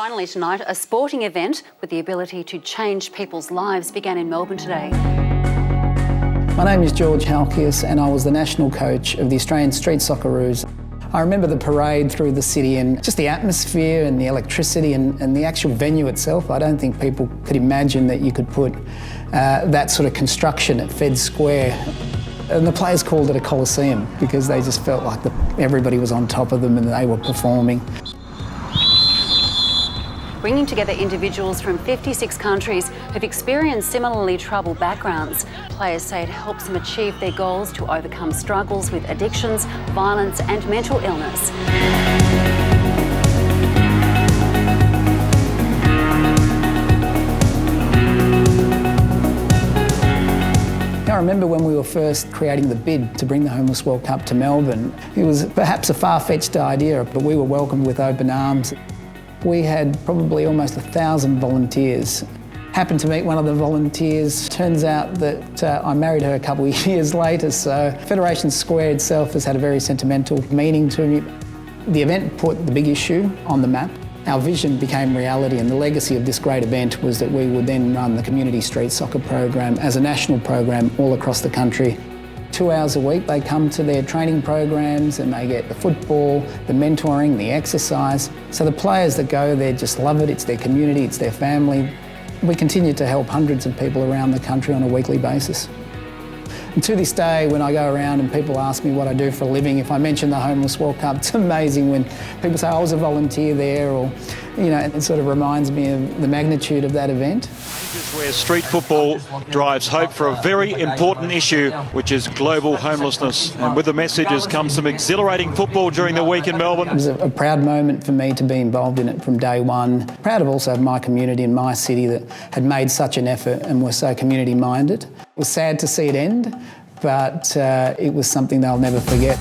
Finally tonight, a sporting event with the ability to change people's lives began in Melbourne today. My name is George Halkias and I was the national coach of the Australian Street Socceroos. I remember the parade through the city and just the atmosphere and the electricity and the actual venue itself. I don't think people could imagine that you could put that sort of construction at Fed Square. And the players called it a coliseum because they just felt like everybody was on top of them and they were performing. Bringing together individuals from 56 countries who've experienced similarly troubled backgrounds. Players say it helps them achieve their goals to overcome struggles with addictions, violence and mental illness. I remember when we were first creating the bid to bring the Homeless World Cup to Melbourne. It was perhaps a far-fetched idea, but we were welcomed with open arms. We had probably almost 1,000 volunteers. Happened to meet one of the volunteers. Turns out that I married her a couple of years later, so Federation Square itself has had a very sentimental meaning to me. The event put the Big Issue on the map. Our vision became reality, and the legacy of this great event was that we would then run the community street soccer program as a national program all across the country. 2 hours a week they come to their training programs and they get the football, the mentoring, the exercise. So the players that go there just love it. It's their community, it's their family. We continue to help hundreds of people around the country on a weekly basis. And to this day, when I go around and people ask me what I do for a living, if I mention the Homeless World Cup, it's amazing when people say, I was a volunteer there, or, you know, it sort of reminds me of the magnitude of that event. Where street football drives hope for a very important issue, which is global homelessness. And with the messages comes some exhilarating football during the week in Melbourne. It was a proud moment for me to be involved in it from day one. Proud of also my community and my city that had made such an effort and were so community-minded. It was sad to see it end, but it was something they'll never forget.